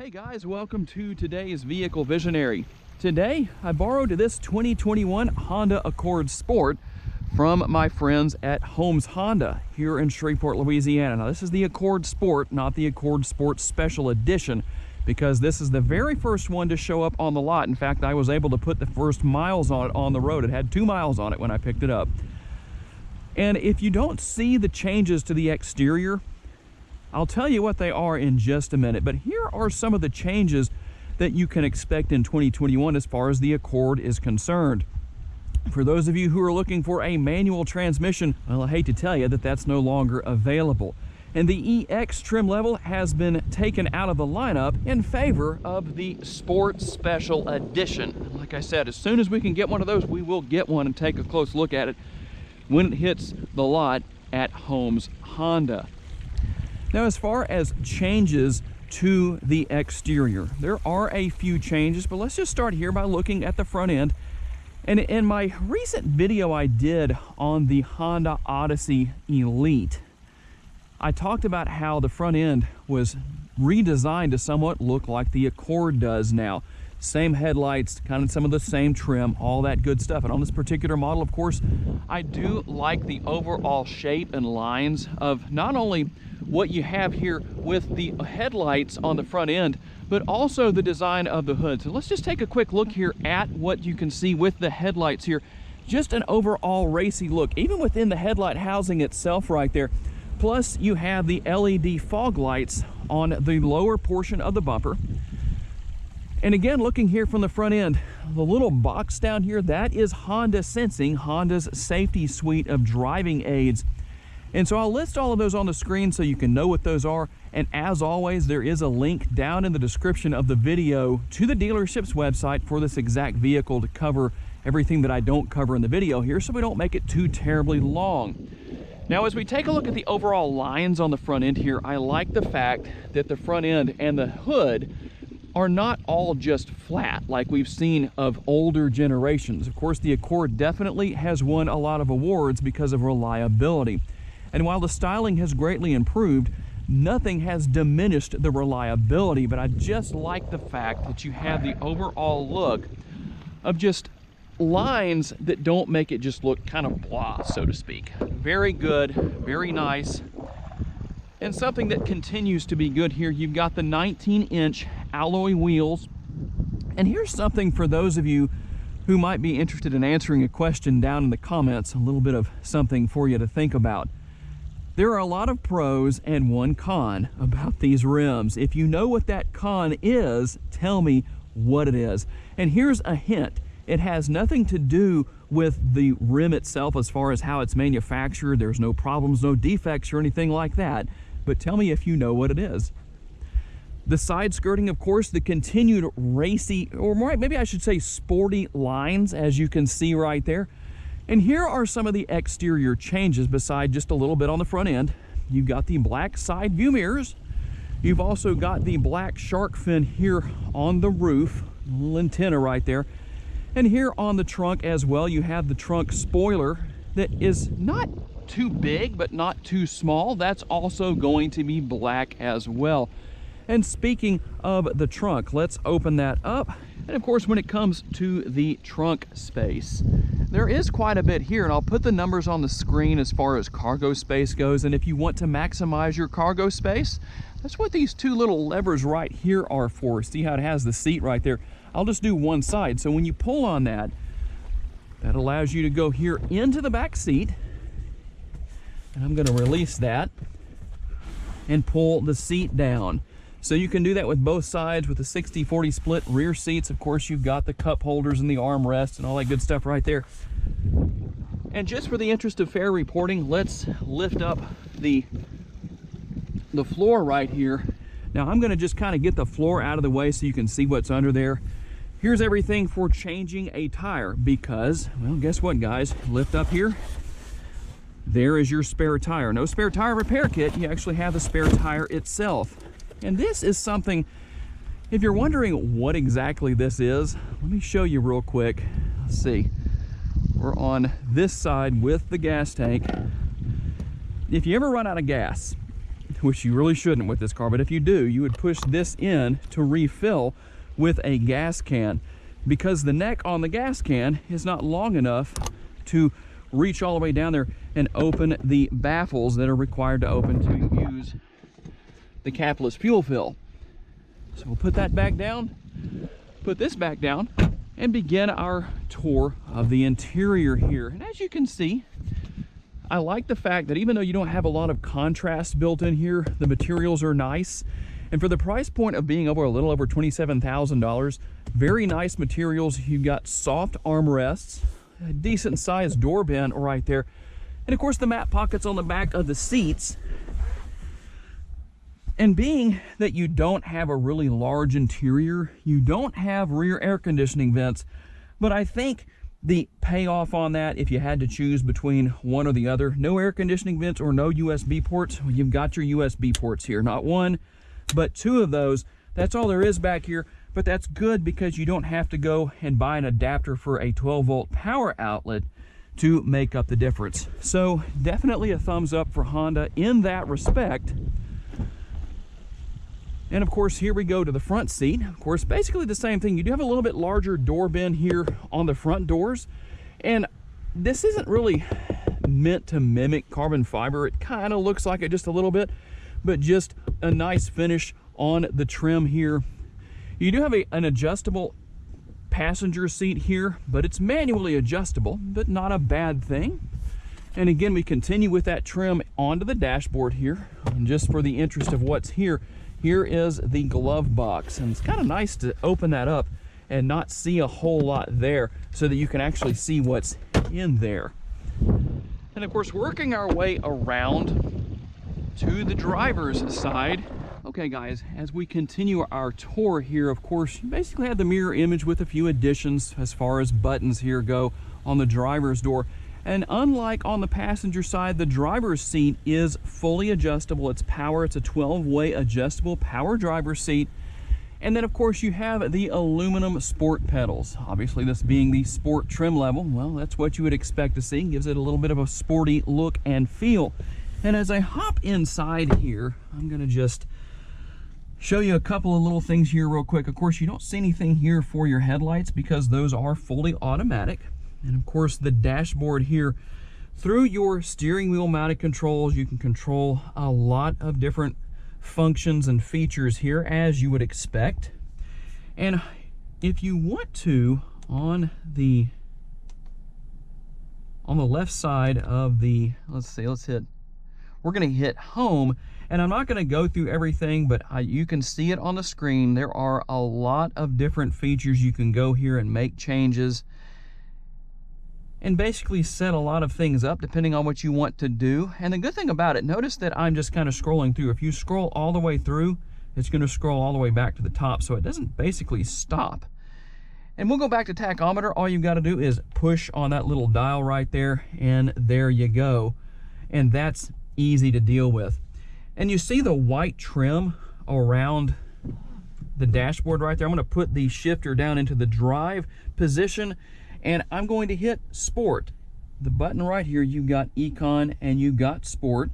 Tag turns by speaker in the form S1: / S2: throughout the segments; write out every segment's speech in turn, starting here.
S1: Hey guys, welcome to today's Vehicle Visionary. Today, I borrowed this 2021 Honda Accord Sport from my friends at Holmes Honda here in Shreveport, Louisiana. Now, this is the Accord Sport, not the Accord Sport Special Edition, because this is the very first one to show up on the lot. In fact, I was able to put the first miles on it on the road. It had 2 miles on it when I picked it up. And if you don't see the changes to the exterior, I'll tell you what they are in just a minute, but here are some of the changes that you can expect in 2021 as far as the Accord is concerned. For those of you who are looking for a manual transmission, well, I hate to tell you that that's no longer available. And the EX trim level has been taken out of the lineup in favor of the Sport Special Edition. Like I said, as soon as we can get one of those, we will get one and take a close look at it when it hits the lot at Holmes Honda. Now, as far as changes to the exterior, there are a few changes, but let's just start here by looking at the front end. And in my recent video I did on the Honda Odyssey Elite, I talked about how the front end was redesigned to somewhat look like the Accord does now. Same headlights, kind of some of the same trim, all that good stuff. And on this particular model, of course, I do like the overall shape and lines of not only what you have here with the headlights on the front end, but also the design of the hood. So let's just take a quick look here at what you can see with the headlights here. Just an overall racy look, even within the headlight housing itself right there. Plus, you have the LED fog lights on the lower portion of the bumper. And again, looking here from the front end, the little box down here, that is Honda Sensing, Honda's safety suite of driving aids. And so I'll list all of those on the screen so you can know what those are. And as always, there is a link down in the description of the video to the dealership's website for this exact vehicle to cover everything that I don't cover in the video here, so we don't make it too terribly long. Now, as we take a look at the overall lines on the front end here, I like the fact that the front end and the hood are not all just flat like we've seen of older generations. Of course, the Accord definitely has won a lot of awards because of reliability. And while the styling has greatly improved, nothing has diminished the reliability, but I just like the fact that you have the overall look of just lines that don't make it just look kind of blah, so to speak. Very good, very nice. And something that continues to be good here, you've got the 19-inch alloy wheels. And here's something for those of you who might be interested in answering a question down in the comments, a little bit of something for you to think about. There are a lot of pros and one con about these rims. If you know what that con is, tell me what it is. And here's a hint. It has nothing to do with the rim itself as far as how it's manufactured. There's no problems, no defects or anything like that. But tell me if you know what it is. The side skirting, of course, the continued racy, or more, maybe I should say sporty lines, as you can see right there. And here are some of the exterior changes beside just a little bit on the front end. You've got the black side view mirrors. You've also got the black shark fin here on the roof, a little antenna right there. And here on the trunk as well, you have the trunk spoiler that is not too big, but not too small. That's also going to be black as well. And speaking of the trunk, let's open that up. And of course, when it comes to the trunk space, there is quite a bit here, and I'll put the numbers on the screen as far as cargo space goes. And if you want to maximize your cargo space, that's what these two little levers right here are for. See how it has the seat right there? I'll just do one side. So when you pull on that, that allows you to go here into the back seat. And I'm going to release that and pull the seat down. So you can do that with both sides with the 60-40 split rear seats. Of course, you've got the cup holders and the armrest and all that good stuff right there. And just for the interest of fair reporting, let's lift up the floor right here. Now, I'm going to just kind of get the floor out of the way so you can see what's under there. Here's everything for changing a tire because, well, guess what, guys? Lift up here. There is your spare tire. No spare tire repair kit. You actually have the spare tire itself. And this is something, if you're wondering what exactly this is, let me show you real quick. Let's see. We're on this side with the gas tank. If you ever run out of gas, which you really shouldn't with this car, but if you do, you would push this in to refill with a gas can, because the neck on the gas can is not long enough to reach all the way down there and open the baffles that are required to open to use the capless fuel fill. So we'll put that back down, put this back down, and begin our tour of the interior here. And as you can see, I like the fact that even though you don't have a lot of contrast built in here, the materials are nice. And for the price point of being over a little over $27,000, very nice materials. You've got soft armrests, a decent sized door bin right there, and of course the mat pockets on the back of the seats. And being that you don't have a really large interior, you don't have rear air conditioning vents, but I think the payoff on that, if you had to choose between one or the other, no air conditioning vents or no USB ports, well, you've got your USB ports here, not one, but two of those. That's all there is back here, but that's good because you don't have to go and buy an adapter for a 12-volt power outlet to make up the difference. So definitely a thumbs up for Honda in that respect. And of course, here we go to the front seat. Of course, basically the same thing. You do have a little bit larger door bin here on the front doors. And this isn't really meant to mimic carbon fiber. It kind of looks like it just a little bit, but just a nice finish on the trim here. You do have an adjustable passenger seat here, but it's manually adjustable, but not a bad thing. And again, we continue with that trim onto the dashboard here. And just for the interest of what's here, here is the glove box, and it's kind of nice to open that up and not see a whole lot there so that you can actually see what's in there. And of course, working our way around to the driver's side. Okay guys, as we continue our tour here, of course, you basically have the mirror image with a few additions as far as buttons here go on the driver's door. And unlike on the passenger side, the driver's seat is fully adjustable. It's power. It's a 12-way adjustable power driver's seat. And then, of course, you have the aluminum sport pedals. Obviously, this being the sport trim level, well, that's what you would expect to see. Gives it a little bit of a sporty look and feel. And as I hop inside here, I'm going to just show you a couple of little things here real quick. Of course, you don't see anything here for your headlights because those are fully automatic. And of course, the dashboard here, through your steering wheel mounted controls, you can control a lot of different functions and features here, as you would expect. And if you want to, on the left side of the, we're going to hit home. And I'm not going to go through everything, but you can see it on the screen. There are a lot of different features. You can go here and make changes and basically set a lot of things up depending on what you want to do. And the good thing about it, notice that I'm just kind of scrolling through. If you scroll all the way through, it's going to scroll all the way back to the top, so it doesn't basically stop. And we'll go back to tachometer. All you've got to do is push on that little dial right there, and there you go. And that's easy to deal with. And you see the white trim around the dashboard right there. I'm going to put the shifter down into the drive position, and I'm going to hit Sport. The button right here, you've got Econ and you've got Sport.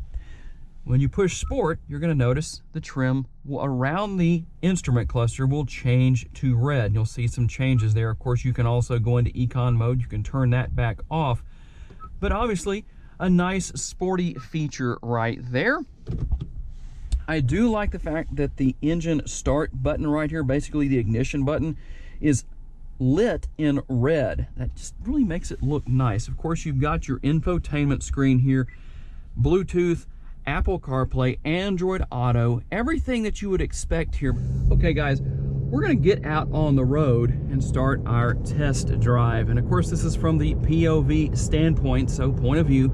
S1: When you push Sport, you're going to notice the trim around the instrument cluster will change to red. You'll see some changes there. Of course, you can also go into Econ mode. You can turn that back off. But obviously, a nice sporty feature right there. I do like the fact that the engine start button right here, basically the ignition button, is lit in red. That just really makes it look nice. Of course, you've got your infotainment screen here, Bluetooth, Apple CarPlay, Android Auto, everything that you would expect here. Okay guys, we're going to get out on the road and start our test drive. And of course, this is from the POV standpoint, so point of view.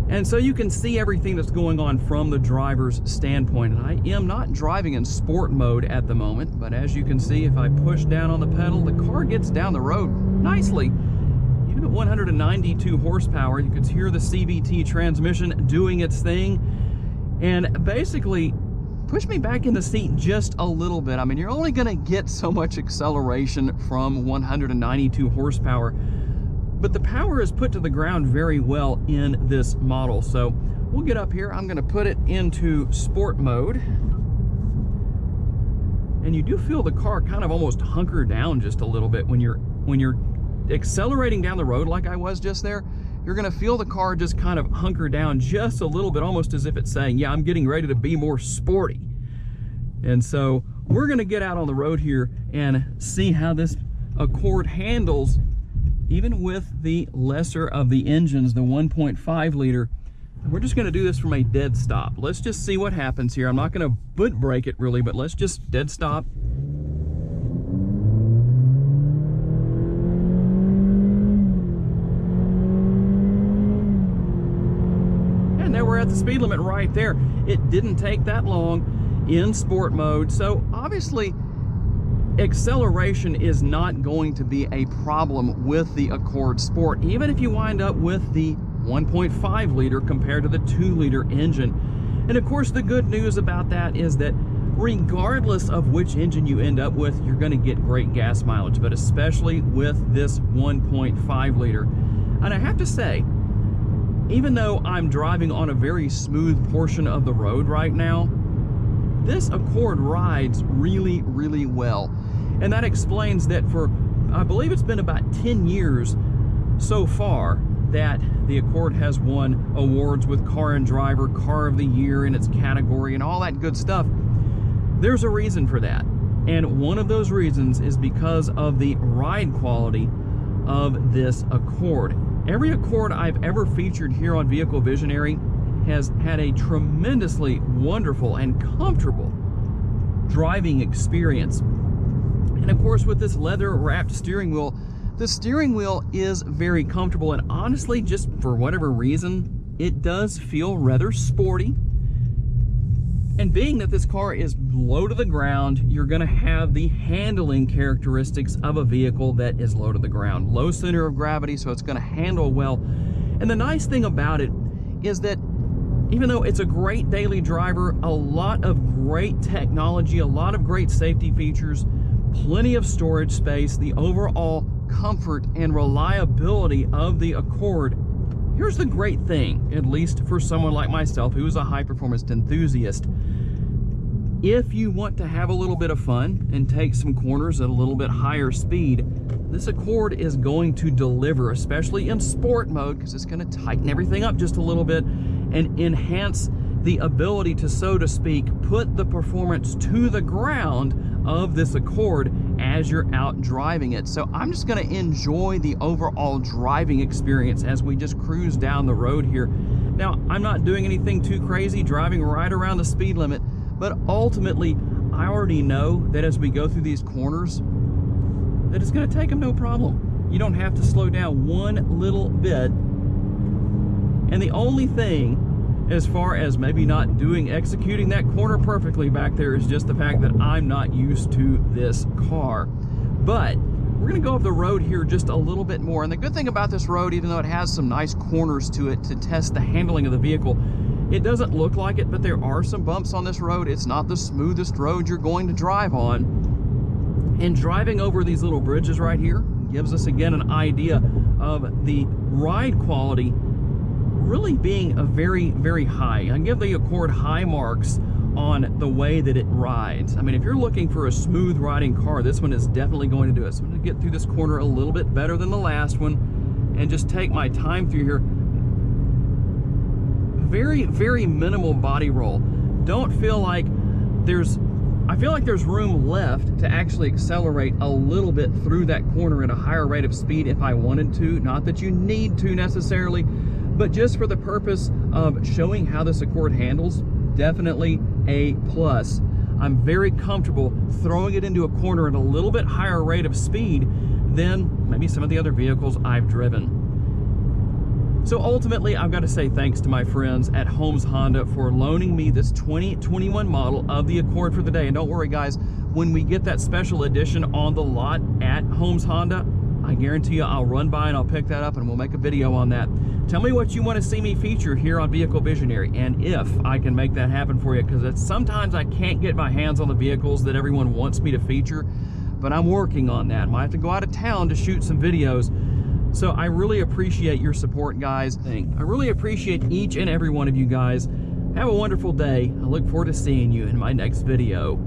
S1: And so you can see everything that's going on from the driver's standpoint. And I am not driving in sport mode at the moment, but as you can see, if I push down on the pedal, the car gets down the road nicely. Even at 192 horsepower, you can hear the CVT transmission doing its thing. And basically, push me back in the seat just a little bit. I mean, you're only gonna get so much acceleration from 192 horsepower. But the power is put to the ground very well in this model. So we'll get up here. I'm going to put it into sport mode. And you do feel the car kind of almost hunker down just a little bit when you're accelerating down the road like I was just there. You're going to feel the car just kind of hunker down just a little bit, almost as if it's saying, yeah, I'm getting ready to be more sporty. And so we're going to get out on the road here and see how this Accord handles, even with the lesser of the engines, the 1.5 liter. We're just going to do this from a dead stop. Let's just see what happens here. I'm not going to foot brake it really, but let's just dead stop. And there we're at the speed limit right there. It didn't take that long in sport mode. So obviously acceleration is not going to be a problem with the Accord Sport, even if you wind up with the 1.5 liter compared to the 2 liter engine. And of course, the good news about that is that regardless of which engine you end up with, you're going to get great gas mileage, but especially with this 1.5 liter. And I have to say, even though I'm driving on a very smooth portion of the road right now, this Accord rides really, really well. And that explains that for, I believe it's been about 10 years so far that the Accord has won awards with Car and Driver, Car of the Year in its category, and all that good stuff. There's a reason for that. And one of those reasons is because of the ride quality of this Accord. Every Accord I've ever featured here on Vehicle Visionary has had a tremendously wonderful and comfortable driving experience. And of course, with this leather wrapped steering wheel, the steering wheel is very comfortable, and honestly, just for whatever reason, it does feel rather sporty. And being that this car is low to the ground, you're going to have the handling characteristics of a vehicle that is low to the ground. Low center of gravity, so it's going to handle well. And the nice thing about it is that even though it's a great daily driver, a lot of great technology, a lot of great safety features, plenty of storage space, the overall comfort and reliability of the Accord. Here's the great thing, at least for someone like myself who is a high-performance enthusiast. If you want to have a little bit of fun and take some corners at a little bit higher speed, this Accord is going to deliver, especially in sport mode, because it's going to tighten everything up just a little bit and enhance the ability to, so to speak, put the performance to the ground of this Accord as you're out driving it. So I'm just going to enjoy the overall driving experience as we just cruise down the road here. Now, I'm not doing anything too crazy, driving right around the speed limit, but ultimately, I already know that as we go through these corners, that it's going to take them no problem. You don't have to slow down one little bit. And the only thing, as far as maybe not executing that corner perfectly back there, is just the fact that I'm not used to this car. But we're going to go up the road here just a little bit more. And the good thing about this road, even though it has some nice corners to it to test the handling of the vehicle, it doesn't look like it, but there are some bumps on this road. It's not the smoothest road you're going to drive on. And driving over these little bridges right here gives us again an idea of the ride quality really being a very, very high. I give the Accord high marks on the way that it rides. I mean, if you're looking for a smooth riding car, this one is definitely going to do it. So I'm going to get through this corner a little bit better than the last one and just take my time through here. Very, very minimal body roll. Don't feel like I feel like there's room left to actually accelerate a little bit through that corner at a higher rate of speed if I wanted to. Not that you need to necessarily, but just for the purpose of showing how this Accord handles, definitely a plus. I'm very comfortable throwing it into a corner at a little bit higher rate of speed than maybe some of the other vehicles I've driven. So ultimately, I've got to say thanks to my friends at Holmes Honda for loaning me this 2021 model of the Accord for the day. And don't worry, guys, when we get that special edition on the lot at Holmes Honda, I guarantee you I'll run by and I'll pick that up and we'll make a video on that. Tell me what you want to see me feature here on Vehicle Visionary, and if I can make that happen for you, because sometimes I can't get my hands on the vehicles that everyone wants me to feature, but I'm working on that. I might have to go out of town to shoot some videos. So I really appreciate your support, guys. I really appreciate each and every one of you guys. Have a wonderful day. I look forward to seeing you in my next video.